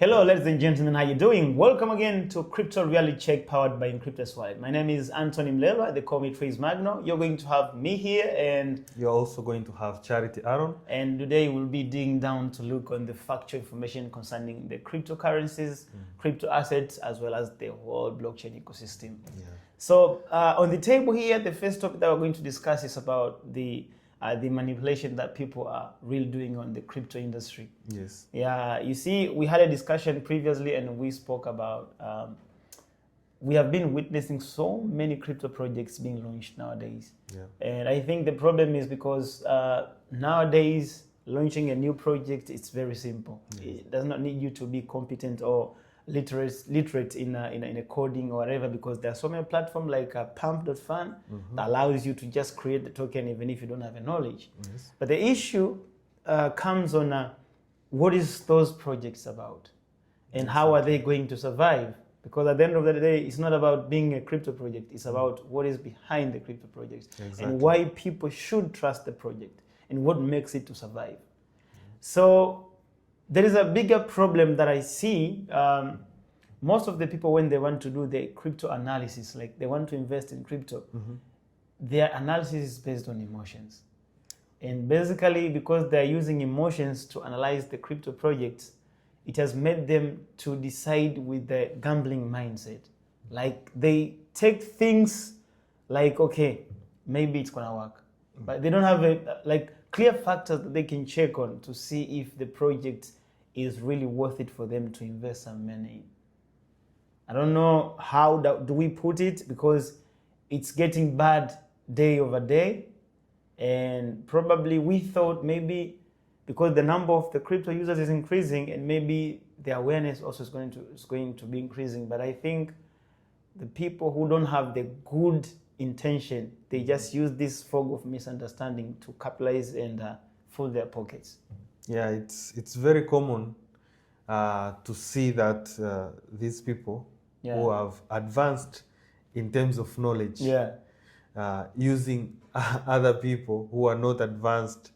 Hello, ladies and gentlemen, how you doing? Welcome again to Crypto Reality Check powered by Inkryptus Swallet. My name is Anthony Mlelwa, they call me Trace Magno. You're going to have me here and... You're also going to have Charity Aaron. And today we'll be digging down to look on the factual information concerning the cryptocurrencies, crypto assets, as well as the whole blockchain ecosystem. Yeah. So on the table here, the first topic that we're going to discuss is about the manipulation that people are really doing on the crypto industry. Yes. Yeah, you see, we had a discussion previously and we spoke about, we have been witnessing so many crypto projects being launched nowadays. Yeah. And I think the problem is because nowadays, launching a new project, it's very simple. Yes. It does not need you to be competent or literate in a coding or whatever, because there are so many platforms like pump.fun that allows you to just create the token even if you don't have a knowledge. Yes. But the issue comes on what is those projects about and how are they going to survive? Because at the end of the day, it's not about being a crypto project, it's about what is behind the crypto project. Exactly. And why people should trust the project and what makes it to survive. So there is a bigger problem that I see. Most of the people, when they want to do the crypto analysis, like they want to invest in crypto, their analysis is based on emotions. And basically, because they're using emotions to analyze the crypto projects, it has made them to decide with the gambling mindset. Like they take things like, okay, maybe it's gonna work. But they don't have clear factors that they can check on to see if the project is really worth it for them to invest some money in. I don't know how do we put it, because it's getting bad day over day. And probably we thought maybe because the number of the crypto users is increasing and maybe the awareness also is going to be increasing. But I think the people who don't have the good intention, they just use this fog of misunderstanding to capitalize and fill their pockets. Yeah, it's very common to see that these people who have advanced in terms of knowledge, using other people who are not advanced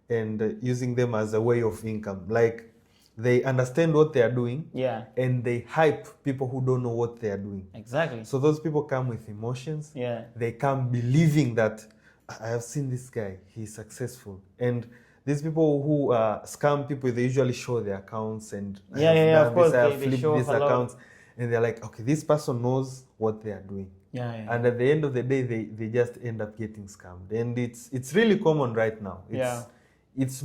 and using them as a way of income. Like they understand what they are doing, and they hype people who don't know what they are doing. Exactly. So those people come with emotions. Yeah. They come believing that I have seen this guy, he's successful. And these people who scam people, they usually show their accounts and of course, I have they flipped show these accounts, and they're like, okay, this person knows what they are doing. And at the end of the day, they just end up getting scammed, and it's really common right now. It's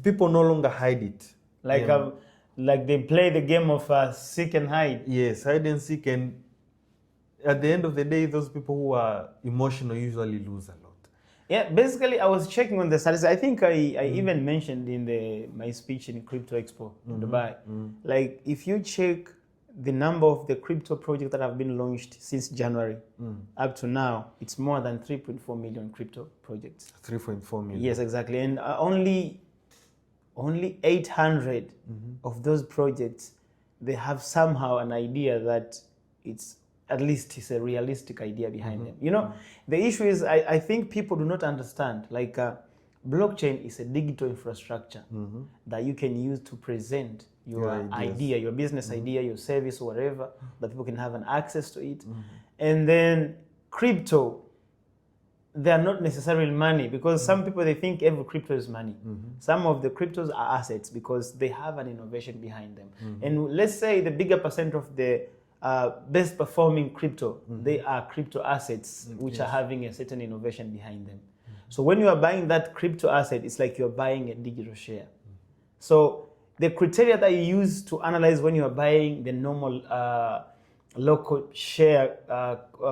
people no longer hide it. Like they play the game of seek and hide. Yes, hide and seek, and at the end of the day, those people who are emotional usually lose a lot. Yeah, basically, I was checking on the statistics. I think I even mentioned in my speech in Crypto Expo in Dubai. Like, if you check the number of the crypto projects that have been launched since January up to now, it's more than 3.4 million crypto projects. 3.4 million. Yes, exactly. And only 800 of those projects, they have somehow an idea that at least it's a realistic idea behind them. You know, the issue is I think people do not understand. Like blockchain is a digital infrastructure that you can use to present your idea, your business idea, your service, or whatever, that people can have an access to it. And then crypto, they are not necessarily money, because some people, they think every crypto is money. Some of the cryptos are assets because they have an innovation behind them. And let's say the bigger percent of the best performing crypto, they are crypto assets which are having a certain innovation behind them. So when you are buying that crypto asset, it's like you're buying a digital share. So the criteria that you use to analyze when you are buying the normal local share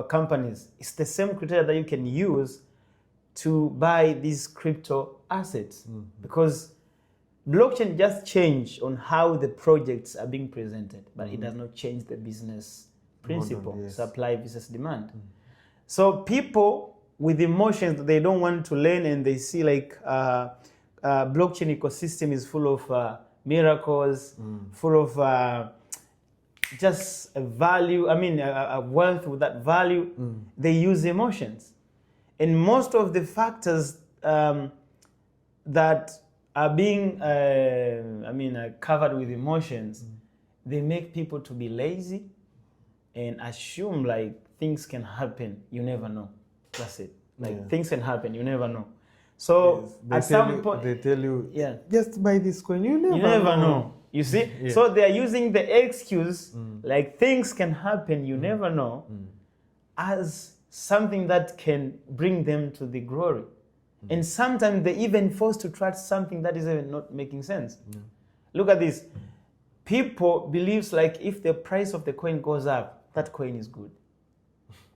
companies, it's the same criteria that you can use to buy these crypto assets. Because blockchain just change on how the projects are being presented, but it does not change the business principle, supply versus demand. So people with emotions that they don't want to learn, and they see like blockchain ecosystem is full of miracles, full of just a value, a wealth with that value, they use emotions. And most of the factors that are being covered with emotions, they make people to be lazy and assume like things can happen. You never know. That's it. Like things can happen. You never know. So at some point, they tell you, just buy this coin. You never know. You see? So they are using the excuse like things can happen. You never know as something that can bring them to the glory. And sometimes they even forced to trust something that is even not making sense. Look at this. People believes like if the price of the coin goes up, that coin is good.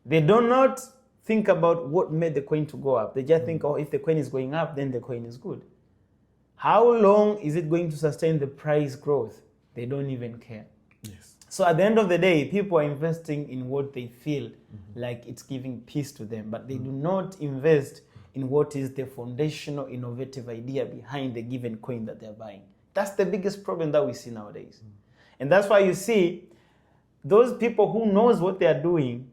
They do not think about what made the coin to go up. They just think, oh, if the coin is going up, then the coin is good. How long is it going to sustain the price growth? They don't even care. Yes. So at the end of the day, people are investing in what they feel like it's giving peace to them, but they do not invest in what is the foundational innovative idea behind the given coin that they're buying. That's the biggest problem that we see nowadays. And that's why you see those people who knows what they are doing,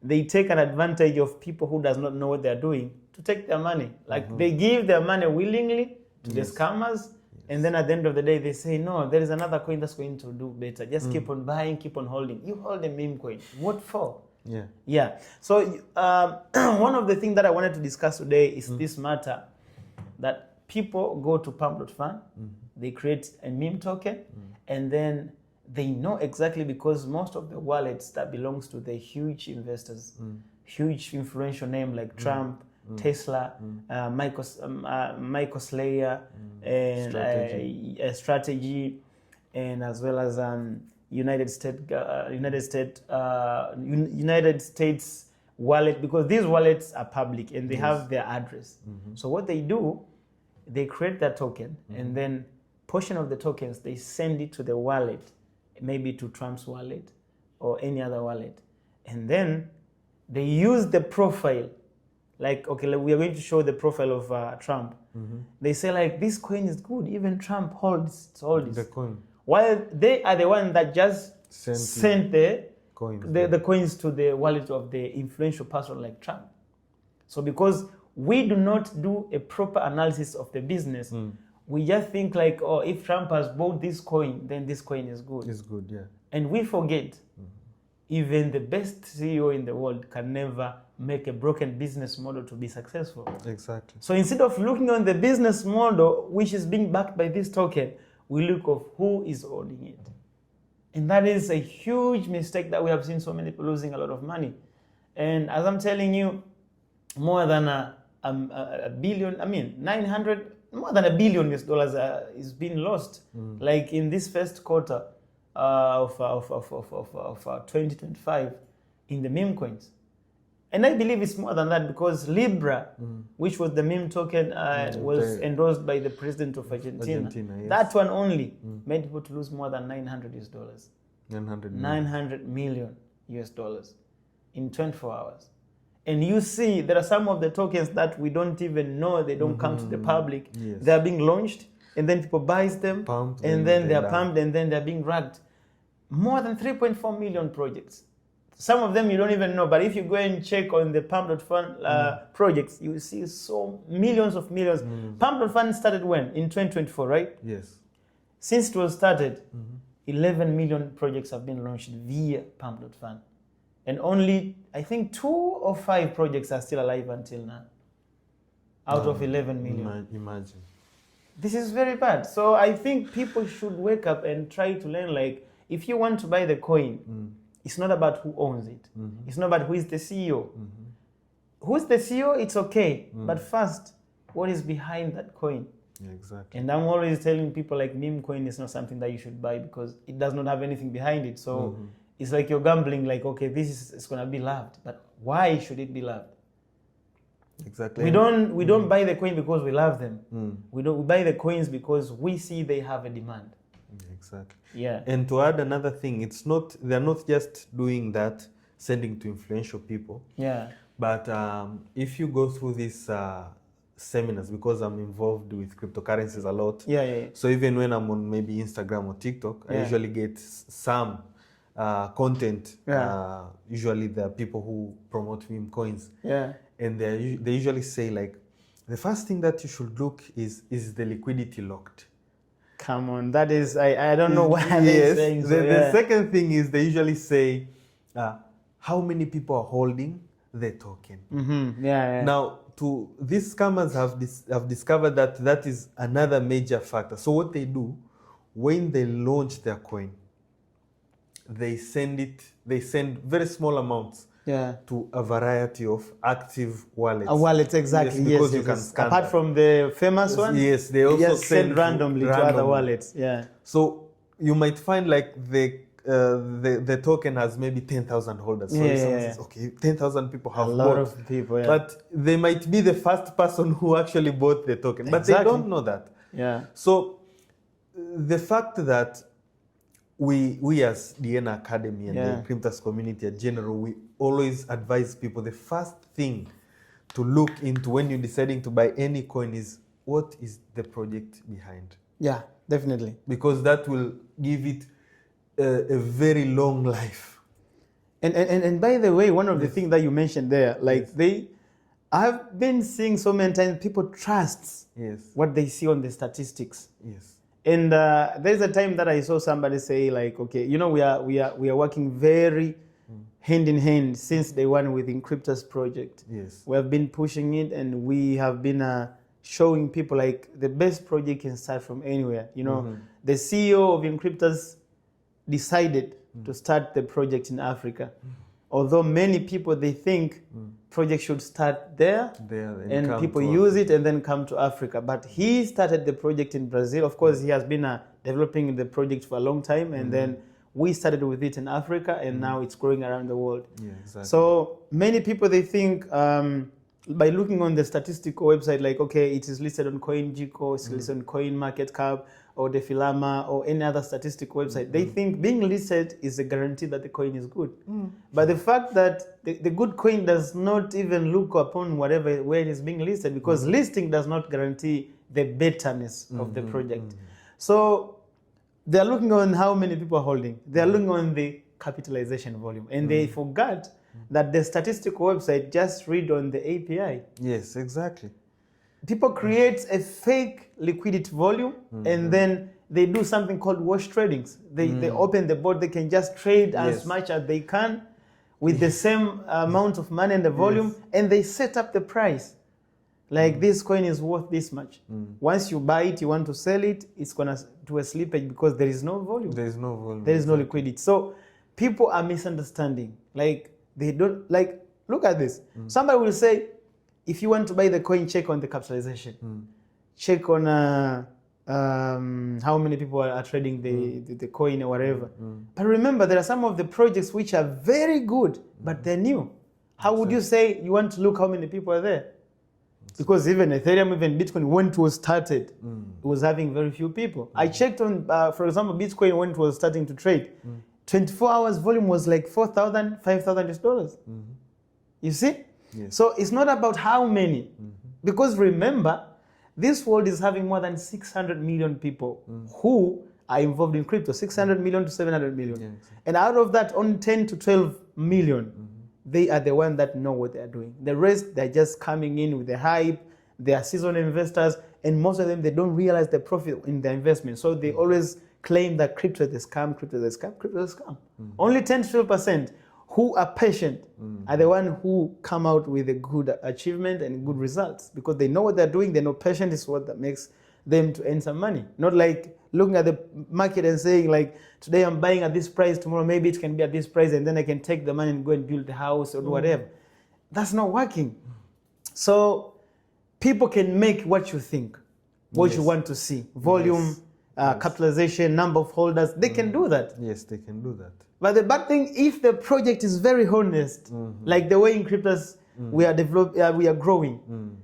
they take an advantage of people who does not know what they are doing to take their money. Like they give their money willingly to the scammers, and then at the end of the day, they say, no, there is another coin that's going to do better. Just keep on buying, keep on holding. You hold a meme coin. What for? Yeah. So one of the things that I wanted to discuss today is this matter that people go to pump.fun, they create a meme token, and then they know exactly because most of the wallets that belongs to the huge investors, huge influential name like Trump, Tesla, Michael Slayer, and Strategy, and as well as United States wallet, because these wallets are public and they have their address. So what they do, they create that token and then portion of the tokens, they send it to the wallet, maybe to Trump's wallet or any other wallet. And then they use the profile. Like, okay, we are going to show the profile of Trump. They say like, this coin is good. Even Trump holds the coin. While they are the one that just sent the coins to the wallet of the influential person like Trump. So because we do not do a proper analysis of the business, we just think like, oh, if Trump has bought this coin, then this coin is good. It's good, yeah. And we forget, even the best CEO in the world can never make a broken business model to be successful. Exactly. So instead of looking on the business model, which is being backed by this token, we look of who is owning it. And that is a huge mistake that we have seen so many people losing a lot of money. And as I'm telling you, more than a billion, more than $1 billion is being lost. Like in this first quarter of 2025 in the meme coins. And I believe it's more than that because Libra, which was the meme token, was endorsed by the president of Argentina. Yes. That one only made people to lose more than $900. $900 million in 24 hours. And you see, there are some of the tokens that we don't even know, they don't come to the public. Yes. They are being launched, and then people buys them, and then they are pumped, and then they're being racked. More than 3.4 million projects. Some of them you don't even know, but if you go and check on the Pump.Fun projects, you will see so millions of millions. Pump.Fun started when? In 2024, right? Yes. Since it was started, 11 million projects have been launched via Pump.Fun. And only, I think, 2 or 5 projects are still alive until now, out of 11 million. Imagine. This is very bad. So I think people should wake up and try to learn, like, if you want to buy the coin, it's not about who owns it. It's not about who is the CEO. Who's the CEO, it's okay. But first, what is behind that coin? Yeah, exactly. And I'm always telling people like meme coin is not something that you should buy because it does not have anything behind it. So it's like you're gambling like, okay, this is going to be loved. But why should it be loved? Exactly. We don't buy the coin because we love them. We buy the coins because we see they have a demand. Exactly. Yeah. And to add another thing, they're not just doing that, sending to influential people. Yeah. But if you go through these seminars, because I'm involved with cryptocurrencies a lot. Yeah. So even when I'm on maybe Instagram or TikTok, I usually get some content. Usually there are people who promote meme coins. Yeah. And they usually say like, the first thing that you should look is the liquidity locked? Come on, that is, I don't know why they're saying so. The second thing is they usually say, how many people are holding the token? Now, these scammers have discovered that is another major factor. So what they do, when they launch their coin, they send very small amounts to a variety of active wallets. A wallet, exactly. Yes, because you can scan apart from the famous one. Yes, they also send randomly to other wallets. Yeah. So you might find like the token has maybe 10,000 holders. So says, okay, 10,000 people have bought. A lot of people, But they might be the first person who actually bought the token. But they don't know that. Yeah. So the fact that we as the N Academy and the Inkryptus community in general, we always advise people the first thing to look into when you're deciding to buy any coin is what is the project behind. Yeah, definitely. Because that will give it a very long life. And by the way, one of the things that you mentioned there, like I've been seeing so many times people trust what they see on the statistics. Yes. And there's a time that I saw somebody say like, okay, you know, we are working very hand in hand since day one with Inkryptus project. Yes. We have been pushing it, and we have been showing people like the best project can start from anywhere. You know, the CEO of Inkryptus decided to start the project in Africa. Although many people, they think projects should start there and people use it and then come to Africa. But he started the project in Brazil. Of course, he has been developing the project for a long time. And then we started with it in Africa, and now it's growing around the world. Yeah, exactly. So many people, they think by looking on the statistical website, like, okay, it is listed on CoinGecko, it's listed on CoinMarketCap, or the Filama, or any other statistical website. They think being listed is a guarantee that the coin is good. But the fact that the good coin does not even look upon where it is being listed, because listing does not guarantee the betterness of the project. So they are looking on how many people are holding. They are looking on the capitalization volume. And they forgot that the statistical website just read on the API. Yes, exactly. People create a fake liquidity volume, and then they do something called wash tradings. They open the board, they can just trade as much as they can with the same amount of money and the volume, and they set up the price. Like this coin is worth this much. Once you buy it, you want to sell it, it's going to do a slippage because there is no volume. There is no volume. There is no liquidity. So people are misunderstanding. Like they don't, like, look at this. Somebody will say, if you want to buy the coin, check on the capitalization. Check on how many people are trading the coin or whatever. But remember, there are some of the projects which are very good, but they're new. How would you say you want to look how many people are there? Because even Ethereum, even Bitcoin, when it was started, it was having very few people. I checked on, for example, Bitcoin when it was starting to trade. 24 hours volume was like $4,000, $5,000. You see? Yes. So it's not about how many. Because remember, this world is having more than 600 million people who are involved in crypto, 600 million to 700 million. Yeah, exactly. And out of that, only 10 to 12 million, they are the ones that know what they're doing. The rest, they're just coming in with the hype. They are seasoned investors, and most of them, they don't realize the profit in their investment. So they always claim that crypto is a scam, crypto is a scam, crypto is a scam. Only 10 to 12% who are patient are the ones who come out with a good achievement and good results, because they know what they're doing. They know patience is what that makes them to earn some money. Not like looking at the market and saying like, today I'm buying at this price, tomorrow maybe it can be at this price, and then I can take the money and go and build the house or whatever. That's not working. So people can make what you think, what you want to see. Volume, capitalization, number of holders, they can do that. Yes, they can do that. But the bad thing, if the project is very honest, like the way Inkryptus we are growing,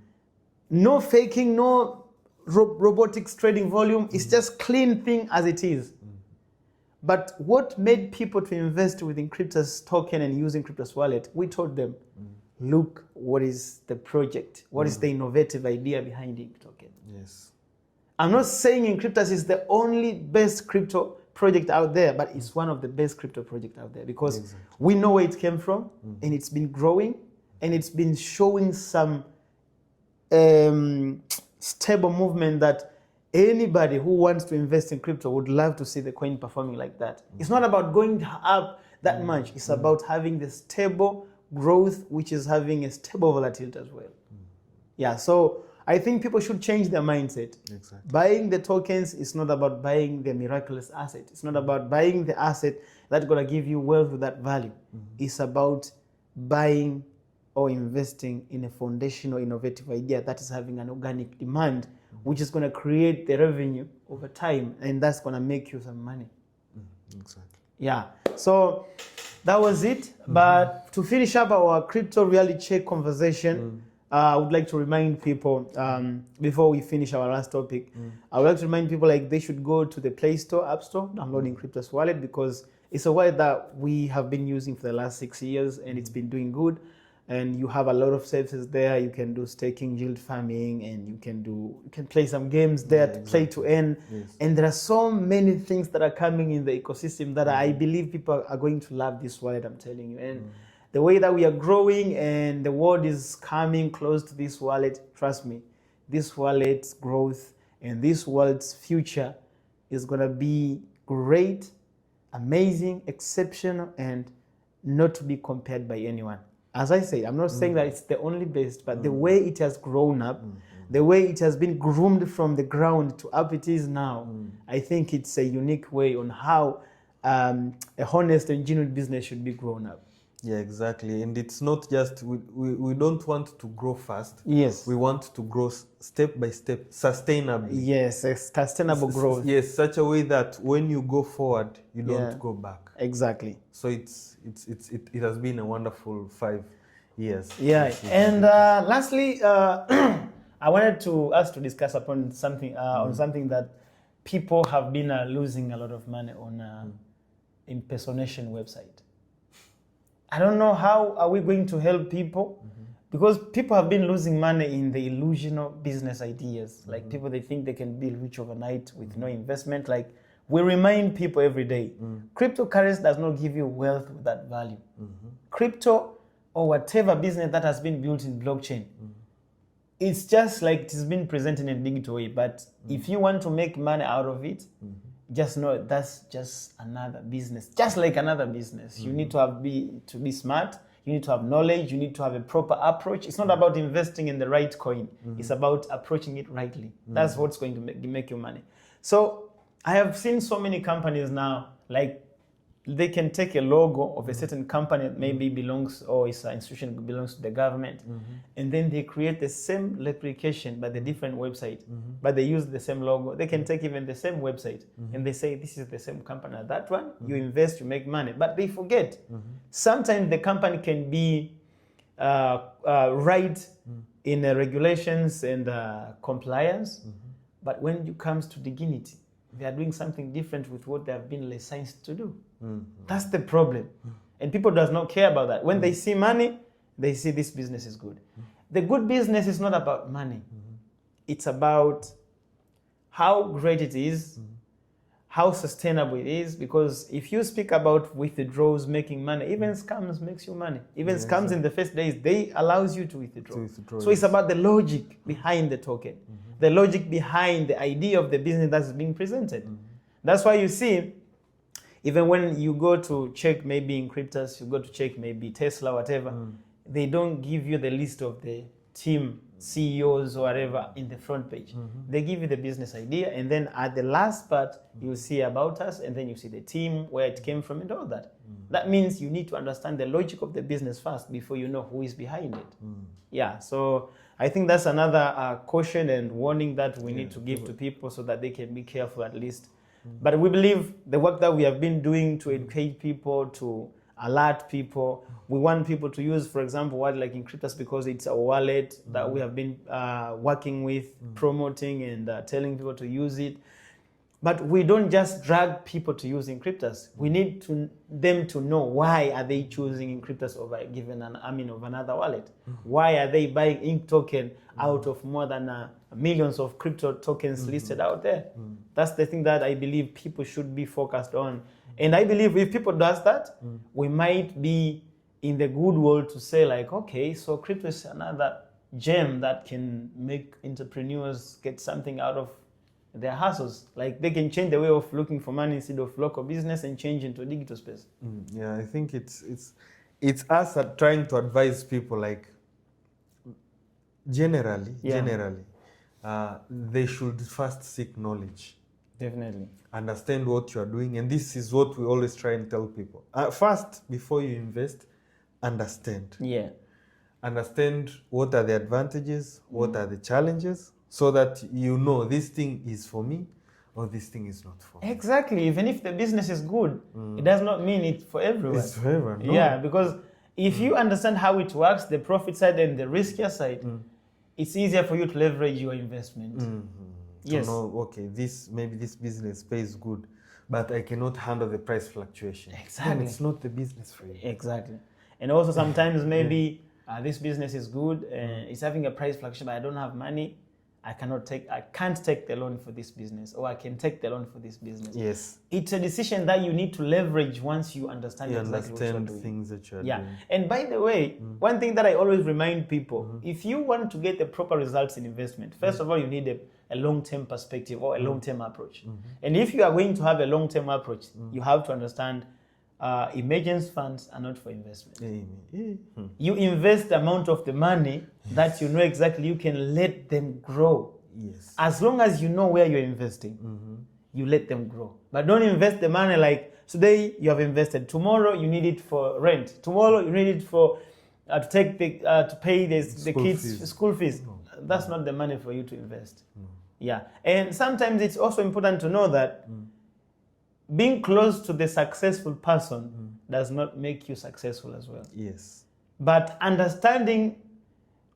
no faking, no robotics trading volume, it's just clean thing as it is. But what made people to invest with Inkryptus token and using Inkryptus wallet, we told them, look, what is the project? What is the innovative idea behind Ink token? Yes. I'm not saying Inkryptus is the only best crypto project out there, but it's one of the best crypto projects out there, because we know where it came from, and it's been growing, and it's been showing some stable movement that Anybody who wants to invest in crypto would love to see the coin performing like that. It's not about going up that much. It's about having the stable growth, which is having a stable volatility as well. Yeah, so I think people should change their mindset. Exactly. Buying the tokens is not about buying the miraculous asset. It's not about buying the asset that's going to give you wealth with that value. It's about buying or investing in a foundational innovative idea that is having an organic demand, which is going to create the revenue over time, and that's going to make you some money. Exactly. Yeah, so that was it. But to finish up our crypto reality check conversation, I would like to remind people, before we finish our last topic, I would like to remind people like they should go to the Play Store, App Store, download Inkryptus Wallet, because it's a wallet that we have been using for the last 6 years, and it's been doing good. And you have a lot of services there. You can do staking, yield farming, and you can play some games there, play to earn. Yes. And there are so many things that are coming in the ecosystem that I believe people are going to love this wallet, I'm telling you. And the way that we are growing and the world is coming close to this wallet, trust me, this wallet's growth and this wallet's future is going to be great, amazing, exceptional, and not to be compared by anyone. As I say, I'm not saying that it's the only best, but the way it has grown up, the way it has been groomed from the ground to up it is now, I think it's a unique way on how a honest and genuine business should be grown up. Yeah, exactly. And it's not just, we don't want to grow fast. Yes. We want to grow step by step, sustainably. Yes, a sustainable growth. Yes, such a way that when you go forward, you don't go back. Exactly. So it has been a wonderful 5 years. Yeah, and lastly, I wanted us to discuss upon something on something that people have been losing a lot of money on impersonation website. I don't know how are we going to help people, because people have been losing money in the illusional business ideas. Like people, they think they can be rich overnight with no investment. Like we remind people every day, cryptocurrency does not give you wealth with that value. Crypto or whatever business that has been built in blockchain, it's just like it has been presented in a digital way. But if you want to make money out of it, just know that's just another business, just like another business. You need to be smart. You need to have knowledge. You need to have a proper approach. It's not about investing in the right coin. It's about approaching it rightly. That's what's going to make you money. So I have seen so many companies now, like they can take a logo of a certain company that maybe belongs, or is an institution that belongs to the government, and then they create the same replication but the different website, but they use the same logo. They can take even the same website and they say this is the same company as that one. You invest, you make money, but they forget. Sometimes the company can be right in regulations and compliance, but when it comes to dignity, they are doing something different with what they have been licensed to do. That's the problem. And people does not care about that. When they see money, they see this business is good. The good business is not about money. It's about how great it is, how sustainable it is, because if you speak about withdrawals making money, even scams makes you money. Even scams in the first days, they allows you to withdraw. So it's about the logic behind the token, the logic behind the idea of the business that's being presented. That's why you see, even when you go to check maybe Inkryptus, you go to check maybe Tesla, whatever, they don't give you the list of the team CEOs or whatever in the front page. They give you the business idea, and then at the last part, you see about us, and then you see the team, where it came from, and all that. That means you need to understand the logic of the business first before you know who is behind it. Yeah, so I think that's another caution and warning that we need to give to people so that they can be careful at least. But we believe the work that we have been doing to educate people, to alert people, we want people to use, for example, wallet like Inkryptus, because it's a wallet that we have been working with, promoting and telling people to use it. But we don't just drag people to use Inkryptus. We need them to know why are they choosing Inkryptus over given of another wallet. Why are they buying Ink token out of more than millions of crypto tokens listed out there? That's the thing that I believe people should be focused on. And I believe if people does that, we might be in the good world to say like, okay, so crypto is another gem that can make entrepreneurs get something out of their hustles. Like they can change the way of looking for money instead of local business and change into a digital space. Yeah, I think it's us at trying to advise people, like generally, they should first seek knowledge. Definitely. Understand what you are doing, and this is what we always try and tell people. First, before you invest, understand. Yeah. Understand what are the advantages, what are the challenges, so that you know this thing is for me or this thing is not for me. Exactly. Even if the business is good, it does not mean it's for everyone. It's for everyone. No. Yeah, because if you understand how it works, the profit side and the riskier side, it's easier for you to leverage your investment. Yes. To know, okay, maybe this business pays good, but I cannot handle the price fluctuation. Exactly. Then it's not the business for you. Exactly. And also sometimes maybe this business is good, it's having a price fluctuation, but I don't have money. I can't take the loan for this business, or I can take the loan for this business. Yes. It's a decision that you need to leverage once you understand exactly what you're doing. Things that you're doing. doing. And by the way, one thing that I always remind people, if you want to get the proper results in investment, first of all, you need a long-term perspective or a long-term approach. And if you are going to have a long-term approach, you have to understand emergence funds are not for investment. You invest the amount of the money that you know exactly you can let them grow. Yes. As long as you know where you're investing, you let them grow. But don't invest the money like today you have invested. Tomorrow you need it for rent. Tomorrow you need it for to pay the kids' school fees. No. That's not the money for you to invest. No. Yeah. And sometimes it's also important to know that being close to the successful person does not make you successful as well. Yes. But understanding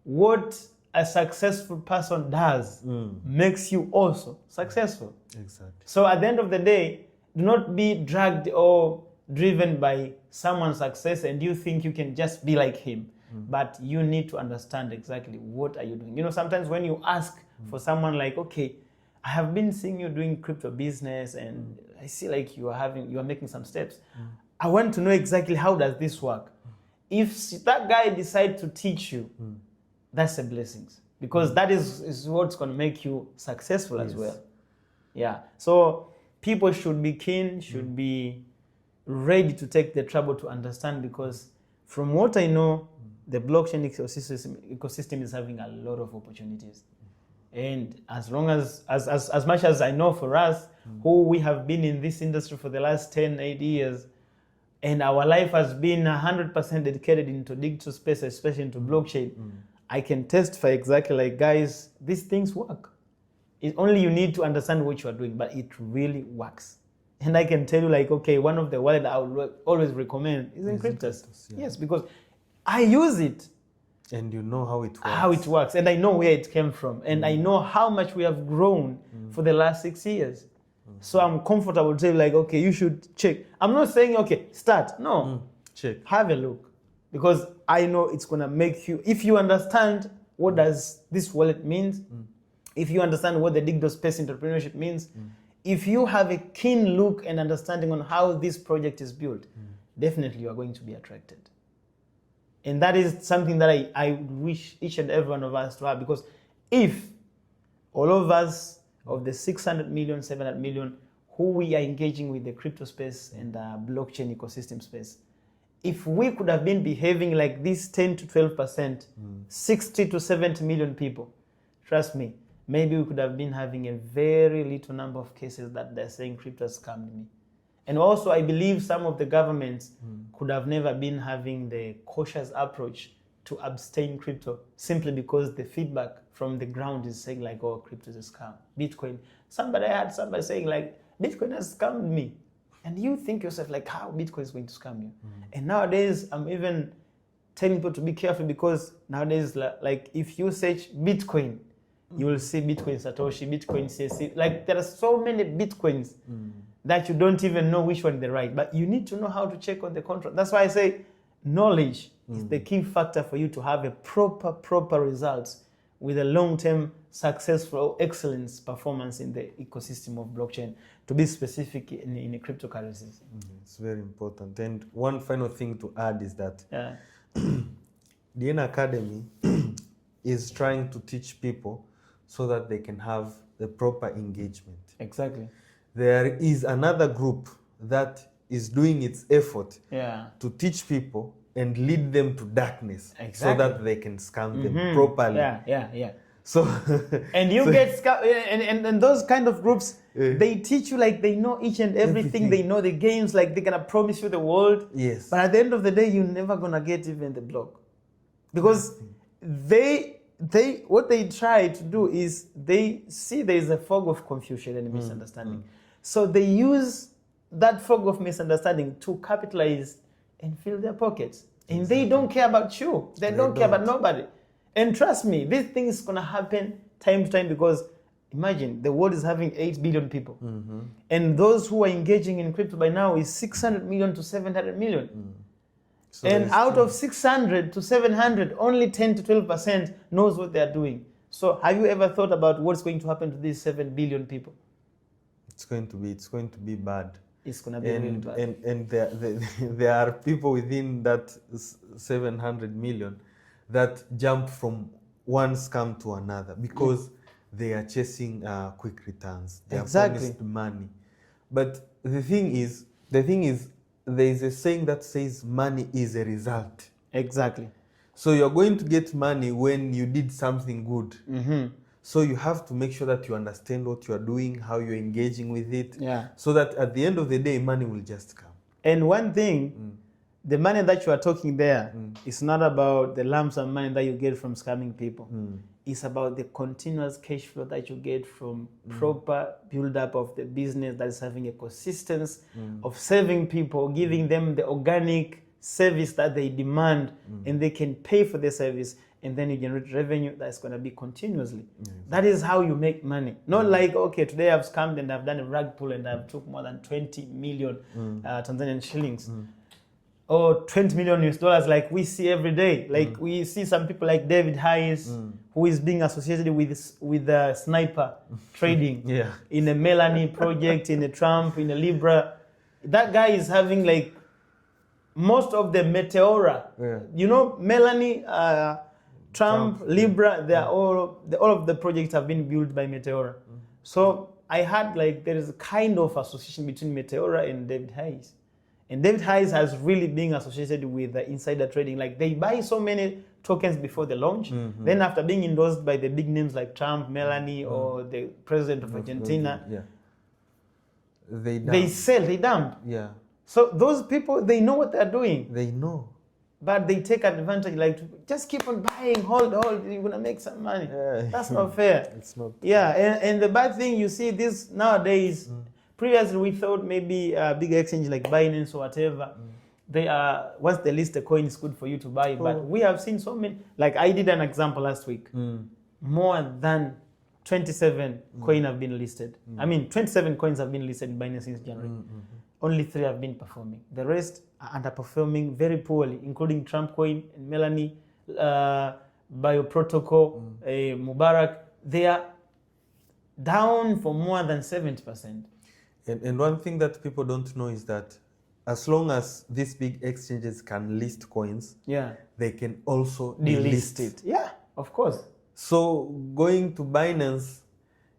what a successful person does makes you also successful. Exactly. So at the end of the day, do not be dragged or driven by someone's success and you think you can just be like him. But you need to understand exactly what are you doing. You know, sometimes when you ask for someone like, okay, I have been seeing you doing crypto business and I see like you are making some steps. I want to know exactly how does this work. If that guy decides to teach you, that's a blessing, because that is what's going to make you successful as well. Yeah. So people should be keen, should be ready to take the trouble to understand, because from what I know, the blockchain ecosystem is having a lot of opportunities. And as long as much as I know for us, who we have been in this industry for the last 8 years, and our life has been 100% dedicated into digital space, especially into blockchain, I can testify exactly like, guys, these things work. It's only you need to understand what you are doing, but it really works. And I can tell you like, okay, one of the wallets I would always recommend is Inkryptus. Yes, because I use it. And you know how it works. How it works. And I know where it came from. And I know how much we have grown for the last 6 years. So I'm comfortable to say like, okay, you should check. I'm not saying, okay, start. No. Check. Have a look. Because I know it's going to make you, if you understand what does this wallet means, if you understand what the digital space entrepreneurship means, if you have a keen look and understanding on how this project is built, definitely you are going to be attracted. And that is something that I wish each and every one of us to have, because if all of us, of the 600 million, 700 million, who we are engaging with the crypto space and the blockchain ecosystem space, if we could have been behaving like this 10 to 12%, 60 to 70 million people, trust me, maybe we could have been having a very little number of cases that they're saying crypto has scammed me. And also, I believe some of the governments could have never been having the cautious approach to abstain crypto, simply because the feedback from the ground is saying like, oh, crypto is a scam. Bitcoin. I had somebody saying like, Bitcoin has scammed me. And you think yourself like, how Bitcoin is going to scam you? And nowadays, I'm even telling people to be careful, because nowadays, like if you search Bitcoin, you will see Bitcoin Satoshi, Bitcoin CRC. Like there are so many Bitcoins that you don't even know which one they're right. But you need to know how to check on the contract. That's why I say knowledge is the key factor for you to have a proper results with a long-term successful excellence performance in the ecosystem of blockchain, to be specific in cryptocurrencies. It's very important. And one final thing to add is that the N Academy is trying to teach people so that they can have the proper engagement. Exactly. There is another group that is doing its effort to teach people and lead them to darkness so that they can scam them properly. Yeah. So and you get and those kind of groups, they teach you like they know each and everything. They know the games, like they're gonna promise you the world. Yes. But at the end of the day, you're never gonna get even the block, because what they try to do is they see there is a fog of confusion and misunderstanding. So they use that fog of misunderstanding to capitalize and fill their pockets. And they don't care about you. They don't care about nobody. And trust me, this thing is going to happen time to time, because imagine the world is having 8 billion people. And those who are engaging in crypto by now is 600 million to 700 million. So and out of 600 to 700, only 10 to 12% knows what they're doing. So have you ever thought about what's going to happen to these 7 billion people? It's going to be bad. It's going to be really bad. And there are people within that 700 million that jump from one scam to another because they are chasing quick returns. They are promised money. But the thing is, there is a saying that says money is a result. Exactly. So you're going to get money when you did something good. So you have to make sure that you understand what you are doing, how you're engaging with it, so that at the end of the day, money will just come. And one thing, the money that you are talking there is not about the lump sum money that you get from scamming people. It's about the continuous cash flow that you get from proper build-up of the business that is having a consistency of serving people, giving them the organic service that they demand, and they can pay for the service, and then you generate revenue that's going to be continuously. That is how you make money. Not like, okay, today I've scammed and I've done a rug pull and I've took more than 20 million Tanzanian shillings. Or $20 million US like we see every day. Like we see some people like David Hayes, who is being associated with sniper trading in a Melanie project, in a Trump, in a Libra. That guy is having like most of the Meteora. You know, Melanie, Trump, Libra, they are all of the projects have been built by Meteora. So I had like there is a kind of association between Meteora and David Hayes. And David Hayes has really been associated with insider trading. Like they buy so many tokens before the launch. Then after being endorsed by the big names like Trump, Melanie, or the president of Argentina, they sell, they dump. So those people, they know what they're doing. They know. But they take advantage, like just keep on buying, hold, you're gonna make some money. That's not fair. It's not. And the bad thing you see this nowadays, previously we thought maybe a big exchange like Binance or whatever, they are, once they list a coin, it's good for you to buy. But we have seen so many, like I did an example last week, more than 27 coins have been listed. I mean, 27 coins have been listed in Binance since January. Only 3 have been performing. The rest are underperforming very poorly, including Trump coin, Melanie, Bioprotocol, Mubarak. They are down for more than 70%. And one thing that people don't know is that as long as these big exchanges can list coins, they can also delist it. Yeah, of course. So going to Binance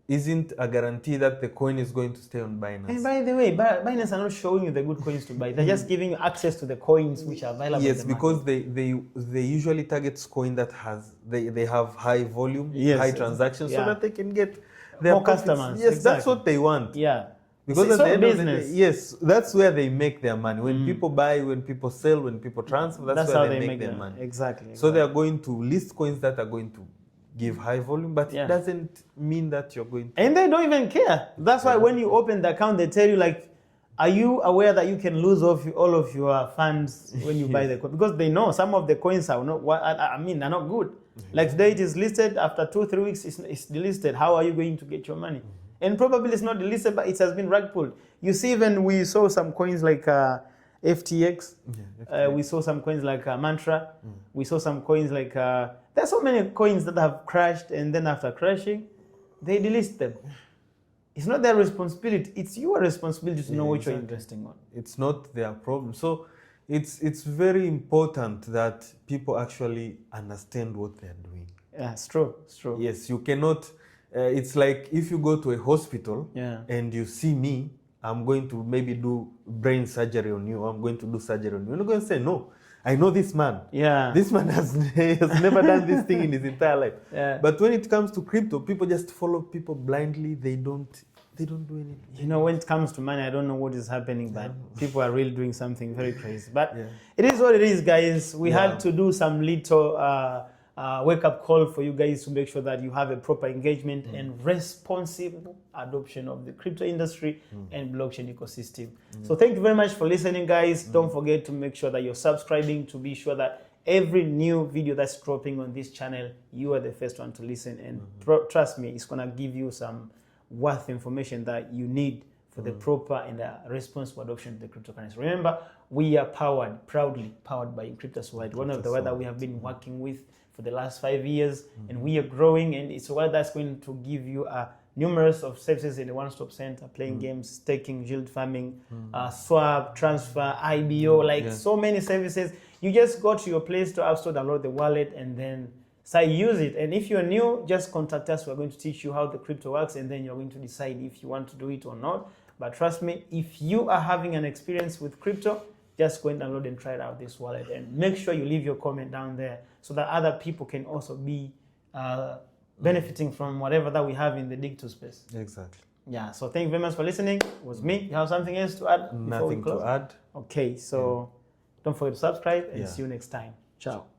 isn't a guarantee that the coin is going to stay on Binance. And by the way, Binance are not showing you the good coins to buy. They're just giving you access to the coins which are available. Yes, because they usually target coin that has they have high volume, high transactions, so that they can get their more customers. Yes, that's what they want. Because at the end of the day, yes, that's where they make their money. When people buy, when people sell, when people transfer, that's where they make their money. Exactly. So they are going to list coins that are going to give high volume, but it doesn't mean that you're going to. And they don't even care. That's why when you open the account, they tell you like, are you aware that you can lose all of your funds when you buy the coin? Because they know some of the coins are not, are not good. Like today it is listed, after 2-3 weeks it's delisted. How are you going to get your money? And probably it's not delisted, but it has been rug pulled. You see, even we saw some coins like FTX. We saw some coins like Mantra. We saw some coins like, there's so many coins that have crashed, and then after crashing, they delist them. It's not their responsibility. It's your responsibility to know what you're investing on. It's not their problem. So it's very important that people actually understand what they're doing. Yeah, it's true. It's true. Yes, you cannot it's like if you go to a hospital Yeah. and you see me, I'm going to maybe do brain surgery on you. I'm going to do surgery on you. You're not going to say, no, I know this man. Yeah. This man has never done this thing in his entire life. Yeah. But when it comes to crypto, people just follow people blindly. They don't do anything. You know, when it comes to money, I don't know what is happening, but people are really doing something very crazy. But Yeah. it is what it is, guys. We had to do some little wake-up call for you guys to make sure that you have a proper engagement and responsible adoption of the crypto industry and blockchain ecosystem. So thank you very much for listening, guys. Don't forget to make sure that you're subscribing to be sure that every new video that's dropping on this channel, you are the first one to listen. And trust me, it's going to give you some worth information that you need for the proper and responsible adoption of the cryptocurrency. Remember, we are proudly powered by Inkryptus Wallet, one of the wallet that we have been working with for the last 5 years, and we are growing, and it's a wallet that's going to give you numerous of services in the one-stop center, playing games, staking, yield farming, swap, transfer, IBO, so many services. You just go to your Play Store, App Store, download the wallet, and then use it. And if you're new, just contact us. We're going to teach you how the crypto works, and then you're going to decide if you want to do it or not. But trust me, if you are having an experience with crypto, just go and download and try it out, this wallet. And make sure you leave your comment down there so that other people can also be benefiting from whatever that we have in the digital space. Exactly. Yeah, so thank you very much for listening. It was me. You have something else to add? Nothing to add. Okay, so don't forget to subscribe and see you next time. Ciao.